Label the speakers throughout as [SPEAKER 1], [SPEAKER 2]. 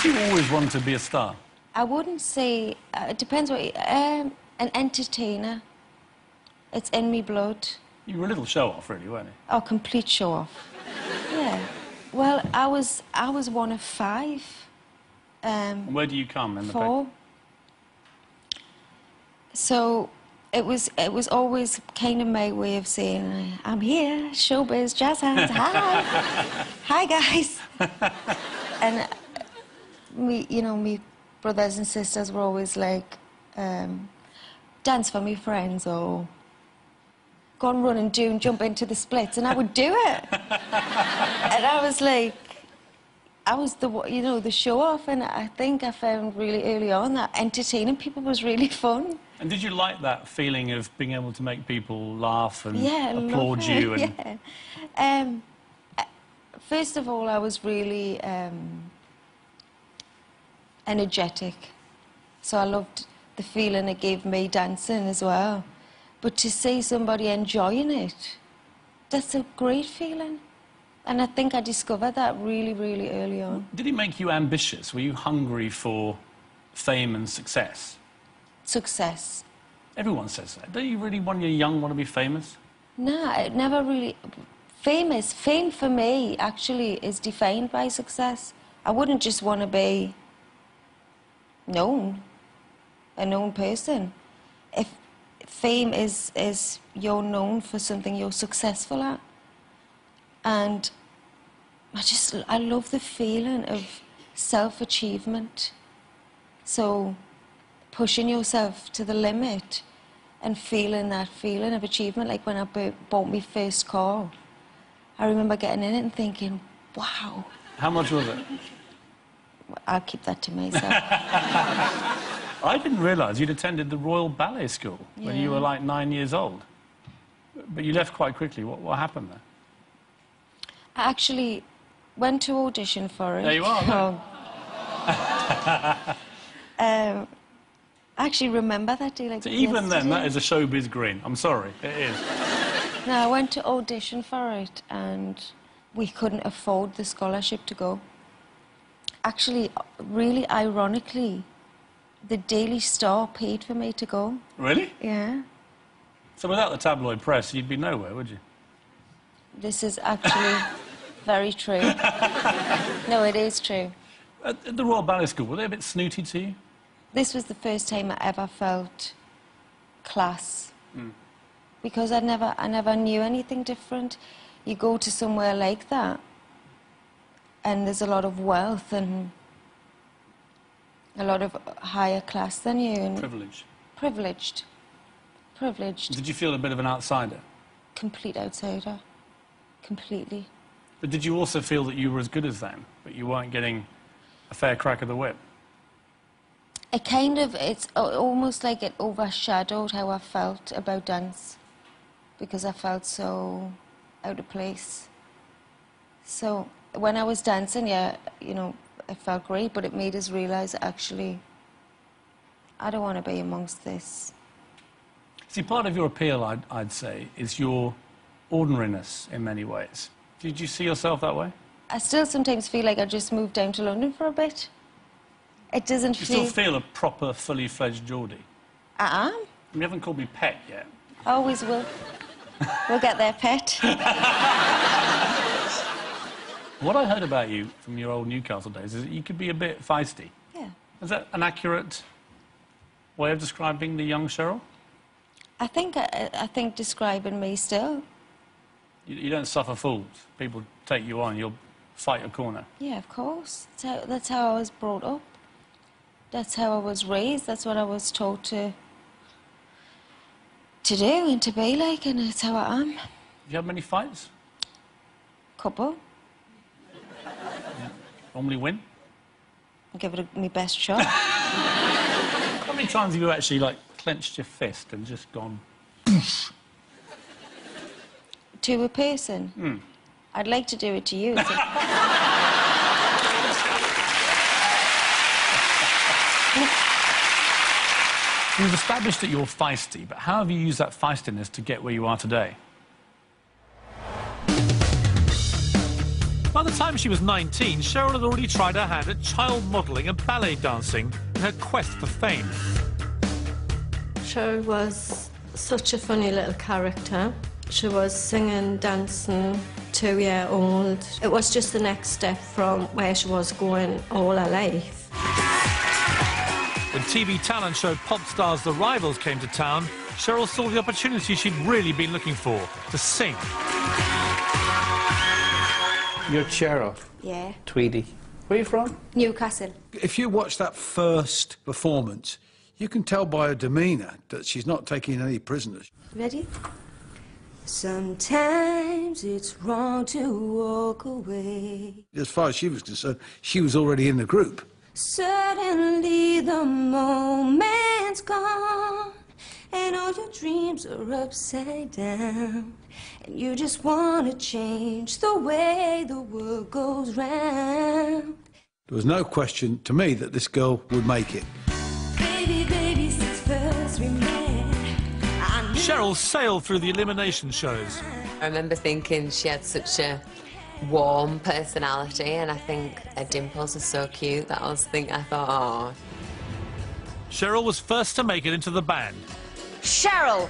[SPEAKER 1] Did you always want to be a star?
[SPEAKER 2] I wouldn't say... it depends what... an entertainer. It's in me blood.
[SPEAKER 1] You were a little show-off, really, weren't you?
[SPEAKER 2] Oh, complete show-off. Yeah. Well, I was one of 5.
[SPEAKER 1] And where do you come in the
[SPEAKER 2] 4. So it was always kind of my way of saying, I'm here, showbiz, jazz hands, hi. Hi, guys. And me brothers and sisters were always like, dance for me friends, or go and run and do and jump into the splits, and I would do it. And I was like, I was the show-off, and I think I found really early on that entertaining people was really fun.
[SPEAKER 1] And did you like that feeling of being able to make people laugh and applaud
[SPEAKER 2] love it.
[SPEAKER 1] you? And...
[SPEAKER 2] Yeah. First of all, I was really energetic, so I loved the feeling it gave me dancing as well. But to see somebody enjoying it, that's a great feeling. And I think I discovered that really, really early on.
[SPEAKER 1] Did it make you ambitious? Were you hungry for fame and success?
[SPEAKER 2] Success.
[SPEAKER 1] Everyone says that. Don't you really, when you're young, want to be famous?
[SPEAKER 2] No, I never really... Famous. Fame for me, actually, is defined by success. I wouldn't just want to be known, a known person. If fame is you're known for something you're successful at. And I love the feeling of self-achievement. So pushing yourself to the limit and feeling that feeling of achievement, like when I bought my first car. I remember getting in it and thinking, wow.
[SPEAKER 1] How much was it?
[SPEAKER 2] I'll keep that to myself.
[SPEAKER 1] I didn't realise you'd attended the Royal Ballet School when you were like 9 years old. But you left quite quickly. What happened there?
[SPEAKER 2] I actually went to audition for it.
[SPEAKER 1] There you are.
[SPEAKER 2] I actually remember that day like
[SPEAKER 1] so even
[SPEAKER 2] yesterday.
[SPEAKER 1] then, that is a showbiz grin. I'm sorry, it is.
[SPEAKER 2] No, I went to audition for it and we couldn't afford the scholarship to go. Actually, really ironically, the Daily Star paid for me to go.
[SPEAKER 1] Really?
[SPEAKER 2] Yeah.
[SPEAKER 1] So without the tabloid press, you'd be nowhere, would you?
[SPEAKER 2] This is actually very true. No, it is true.
[SPEAKER 1] At the Royal Ballet School, were they a bit snooty to you?
[SPEAKER 2] This was the first time I ever felt class. Because I never knew anything different. You go to somewhere like that, and there's a lot of wealth and a lot of higher class than you. And
[SPEAKER 1] Privilege.
[SPEAKER 2] Privileged. Privileged.
[SPEAKER 1] Did you feel a bit of an outsider?
[SPEAKER 2] Complete outsider. Completely.
[SPEAKER 1] But did you also feel that you were as good as them, but you weren't getting a fair crack of the whip?
[SPEAKER 2] It kind of, it's almost like it overshadowed how I felt about dance, because I felt so out of place. So when I was dancing, it felt great, but it made us realise that actually, I don't want to be amongst this.
[SPEAKER 1] See, part of your appeal, I'd say, is your ordinariness in many ways. Did you see yourself that way?
[SPEAKER 2] I still sometimes feel like I just moved down to London for a bit. It doesn't feel...
[SPEAKER 1] You still feel a proper, fully-fledged Geordie?
[SPEAKER 2] I am.
[SPEAKER 1] You haven't called me Pet yet.
[SPEAKER 2] I always will. We'll get there, Pet.
[SPEAKER 1] What I heard about you from your old Newcastle days is that you could be a bit feisty.
[SPEAKER 2] Yeah.
[SPEAKER 1] Is that an accurate way of describing the young Cheryl?
[SPEAKER 2] I think describing me still.
[SPEAKER 1] You don't suffer fools. People take you on, you'll fight a corner.
[SPEAKER 2] Yeah, of course. That's how I was brought up. That's how I was raised. That's what I was taught to do and to be like, and that's how I am.
[SPEAKER 1] Have you had many fights?
[SPEAKER 2] Couple.
[SPEAKER 1] Normally win?
[SPEAKER 2] I'll give it my best shot.
[SPEAKER 1] How many times have you actually, like, clenched your fist and just gone...
[SPEAKER 2] To a person? I'd like to do it to you.
[SPEAKER 1] You've established that you're feisty, but how have you used that feistiness to get where you are today?
[SPEAKER 3] By the time she was 19, Cheryl had already tried her hand at child modelling and ballet dancing in her quest for fame.
[SPEAKER 4] Cheryl was such a funny little character. She was singing, dancing, 2-year-old. It was just the next step from where she was going all her life.
[SPEAKER 3] When TV talent show pop stars The Rivals came to town, Cheryl saw the opportunity she'd really been looking for, to sing.
[SPEAKER 5] You're Cheryl.
[SPEAKER 2] Yeah.
[SPEAKER 5] Tweedy. Where are you from?
[SPEAKER 2] Newcastle.
[SPEAKER 6] If you watch that first performance, you can tell by her demeanour that she's not taking any prisoners.
[SPEAKER 2] Ready? Sometimes it's wrong to walk away.
[SPEAKER 6] As far as she was concerned, she was already in the group.
[SPEAKER 2] Suddenly the moment's gone, and all your dreams are upside down, and you just want to change the way the world goes round.
[SPEAKER 6] There was no question to me that this girl would make it.
[SPEAKER 2] Baby, baby, since first we met, I knew
[SPEAKER 3] Cheryl sailed through the elimination shows.
[SPEAKER 7] I remember thinking she had such a warm personality, and I think her dimples are so cute that I thought, oh.
[SPEAKER 3] Cheryl was first to make it into the band.
[SPEAKER 2] Cheryl!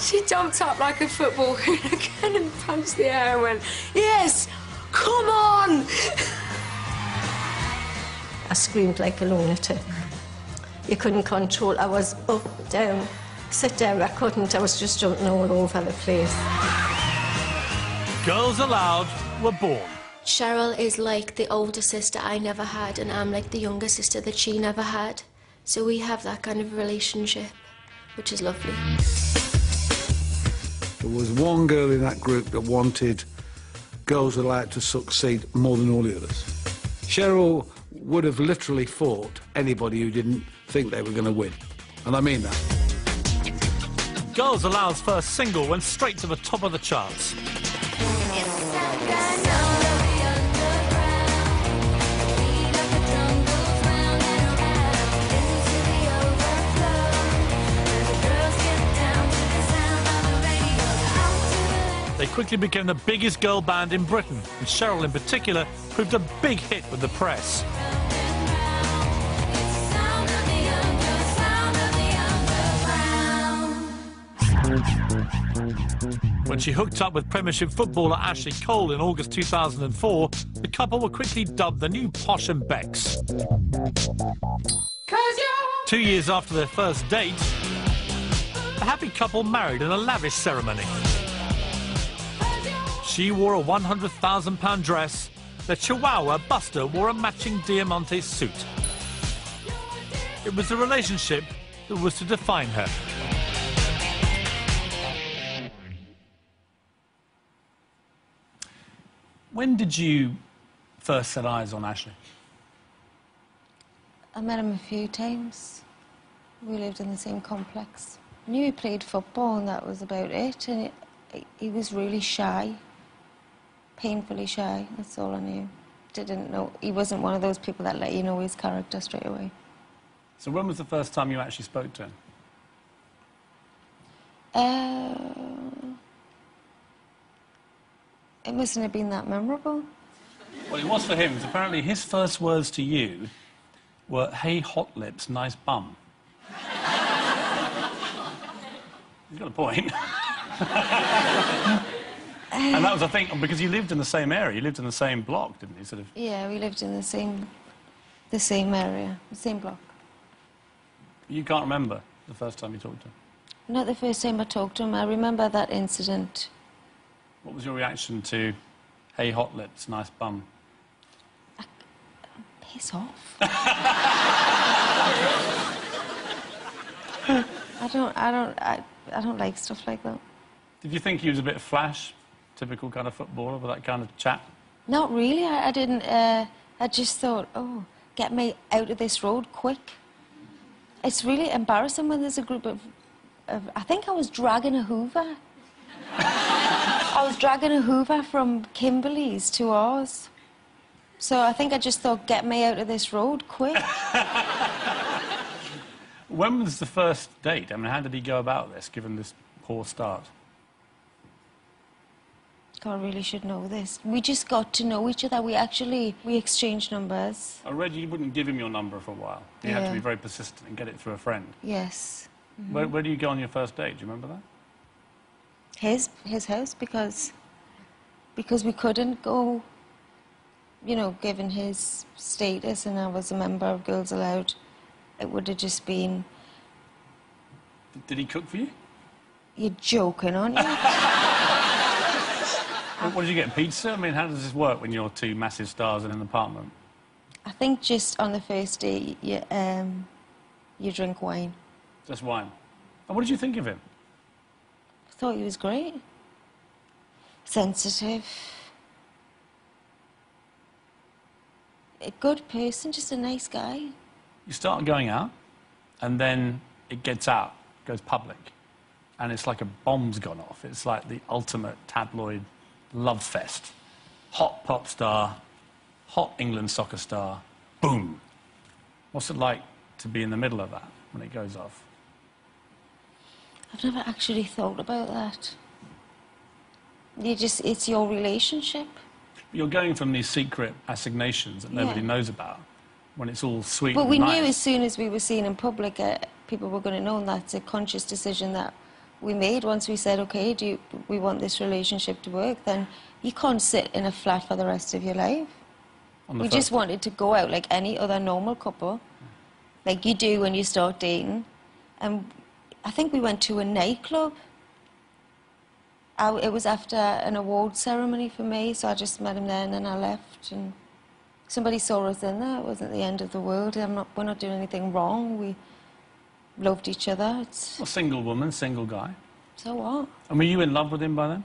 [SPEAKER 8] She jumped up like a football hooligan and punched the air and went, yes, come on!
[SPEAKER 4] I screamed like a lunatic. You couldn't control. I was up, down, sit down. I couldn't. I was just jumping all over the place.
[SPEAKER 3] Girls Aloud were born.
[SPEAKER 8] Cheryl is like the older sister I never had, and I'm like the younger sister that she never had. So we have that kind of relationship, which is lovely.
[SPEAKER 6] There was one girl in that group that wanted Girls Aloud to succeed more than all the others. Cheryl would have literally fought anybody who didn't think they were going to win. And I mean that.
[SPEAKER 3] Girls Aloud's first single went straight to the top of the charts. They quickly became the biggest girl band in Britain, and Cheryl in particular proved a big hit with the press. When she hooked up with Premiership footballer Ashley Cole in August 2004, the couple were quickly dubbed the new Posh and Becks. 2 years after their first date, the happy couple married in a lavish ceremony. She wore a £100,000 dress. The Chihuahua Buster wore a matching Diamante suit. It was a relationship that was to define her.
[SPEAKER 1] When did you first set eyes on Ashley?
[SPEAKER 2] I met him a few times. We lived in the same complex. I knew he played football and that was about it, and he was really shy. Painfully shy, that's all I knew. Didn't know, he wasn't one of those people that let you know his character straight away.
[SPEAKER 1] So when was the first time you actually spoke to him?
[SPEAKER 2] It mustn't have been that memorable.
[SPEAKER 1] Well, it was for him, because apparently his first words to you were, "Hey, hot lips, nice bum." He's got a point. And that was, I think, because you lived in the same area, you lived in the same block, didn't you? Sort of.
[SPEAKER 2] Yeah, we lived in the same area, the same block.
[SPEAKER 1] You can't remember the first time you talked to him?
[SPEAKER 2] Not the first time I talked to him. I remember that incident.
[SPEAKER 1] What was your reaction to, "Hey, hot lips, nice bum"?
[SPEAKER 2] Piss off. I don't like stuff like that.
[SPEAKER 1] Did you think he was a bit flash, typical kind of footballer with that kind of chat?
[SPEAKER 2] Not really. I didn't. I just thought, oh, get me out of this road quick. It's really embarrassing when there's a group of I think I was dragging a Hoover. I was dragging a Hoover from Kimberley's to ours. So I think I just thought, get me out of this road quick.
[SPEAKER 1] When was the first date? I mean, how did he go about this, given this poor start?
[SPEAKER 2] God, I really should know this. We just got to know each other. We exchanged numbers.
[SPEAKER 1] I read you wouldn't give him your number for a while. You had to be very persistent and get it through a friend.
[SPEAKER 2] Yes.
[SPEAKER 1] Where do you go on your first date? Do you remember that?
[SPEAKER 2] His house, because we couldn't go, you know, given his status, and I was a member of Girls Aloud. It would have just been...
[SPEAKER 1] Did he cook for you?
[SPEAKER 2] You're joking, aren't you?
[SPEAKER 1] What did you get, pizza? I mean, how does this work when you're two massive stars in an apartment?
[SPEAKER 2] I think just on the first day, you drink wine.
[SPEAKER 1] Just wine. And what did you think of him?
[SPEAKER 2] I thought he was great. Sensitive. A good person, just a nice guy.
[SPEAKER 1] You start going out, and then it gets out, goes public, and it's like a bomb's gone off. It's like the ultimate tabloid love fest. Hot pop star, hot England soccer star, boom. What's it like to be in the middle of that when it goes off?
[SPEAKER 2] I've never actually thought about that. It's your relationship.
[SPEAKER 1] You're going from these secret assignations that nobody knows about, when it's all sweet
[SPEAKER 2] But
[SPEAKER 1] and
[SPEAKER 2] we
[SPEAKER 1] nice.
[SPEAKER 2] knew as soon as we were seen in public, people were going to know, and that's a conscious decision that we made. Once we said, OK, we want this relationship to work, then you can't sit in a flat for the rest of your life. We just wanted to go out like any other normal couple, like you do when you start dating. And I think we went to a nightclub. It was after an award ceremony for me, so I just met him there and then I left. And somebody saw us in there. It wasn't the end of the world. We're not doing anything wrong. We loved each other.
[SPEAKER 1] A single woman, single guy.
[SPEAKER 2] So what?
[SPEAKER 1] And were you in love with him by then?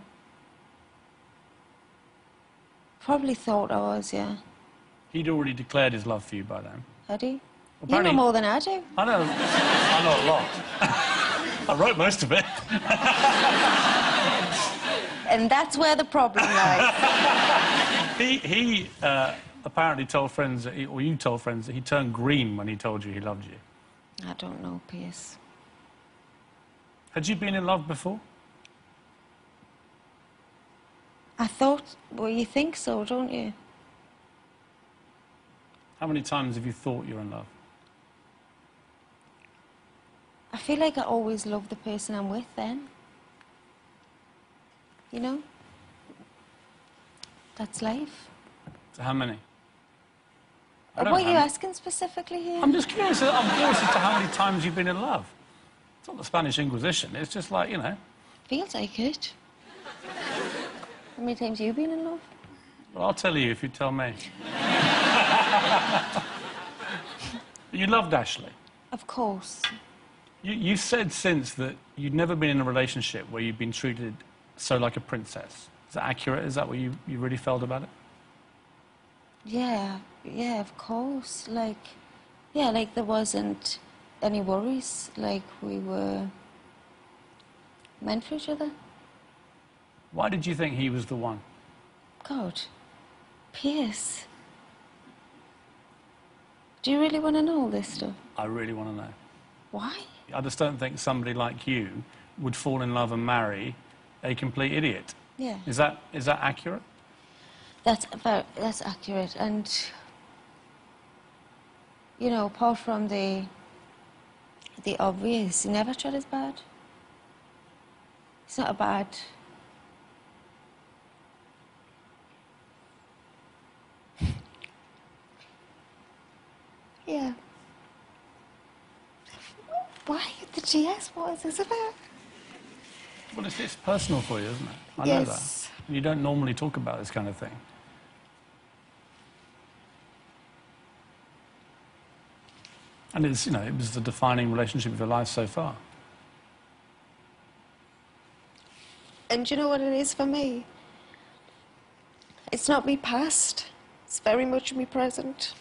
[SPEAKER 2] Probably thought I was, yeah.
[SPEAKER 1] He'd already declared his love for you by then.
[SPEAKER 2] Had he?
[SPEAKER 1] Apparently,
[SPEAKER 2] you know more than I do.
[SPEAKER 1] I know a lot. I wrote most of it.
[SPEAKER 2] And that's where the problem lies.
[SPEAKER 1] He apparently told friends, or you told friends, that he turned green when he told you he loved you.
[SPEAKER 2] I don't know, Piers.
[SPEAKER 1] Had you been in love before?
[SPEAKER 2] I thought, well, you think so, don't you?
[SPEAKER 1] How many times have you thought you're in love?
[SPEAKER 2] I feel like I always love the person I'm with then. You know? That's life.
[SPEAKER 1] So how many?
[SPEAKER 2] What are you asking specifically here?
[SPEAKER 1] I'm just curious. I'm curious as to how many times you've been in love. It's not the Spanish Inquisition. It's just like, you know.
[SPEAKER 2] Feels like it. How many times have you been in love?
[SPEAKER 1] Well, I'll tell you if you tell me. You loved Ashley.
[SPEAKER 2] Of course.
[SPEAKER 1] You said since that you'd never been in a relationship where you'd been treated so like a princess. Is that accurate? Is that what you really felt about it?
[SPEAKER 2] Yeah, of course. Like there wasn't any worries. Like we were meant for each other.
[SPEAKER 1] Why did you think he was the one?
[SPEAKER 2] God, Piers. Do you really want to know all this stuff?
[SPEAKER 1] I really want to know.
[SPEAKER 2] Why?
[SPEAKER 1] I just don't think somebody like you would fall in love and marry a complete idiot.
[SPEAKER 2] Yeah.
[SPEAKER 1] Is that accurate?
[SPEAKER 2] That's accurate, and you know, apart from the obvious, he never tried as bad. He's not a bad. Yeah. Why the GS? What is this about?
[SPEAKER 1] Well, it's personal for you, isn't it? I
[SPEAKER 2] Yes.
[SPEAKER 1] know that. You don't normally talk about this kind of thing. And it's, you know, it was the defining relationship of your life so far.
[SPEAKER 2] And do you know what it is for me? It's not me past. It's very much me present.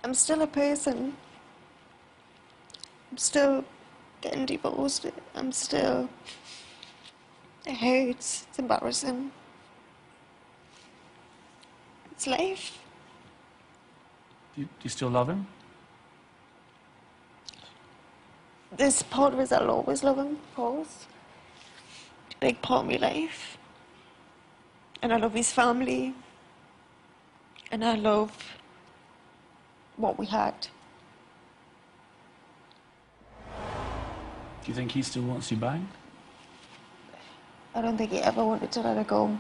[SPEAKER 2] I'm still a person. I'm still getting divorced. I'm still... It hurts. It's embarrassing. It's life.
[SPEAKER 1] Do you still love him?
[SPEAKER 2] There's part of us that'll always love him, of course. big part of my life. And I love his family. And I love what we had.
[SPEAKER 1] Do you think he still wants you back?
[SPEAKER 2] I don't think he ever wanted to let her go.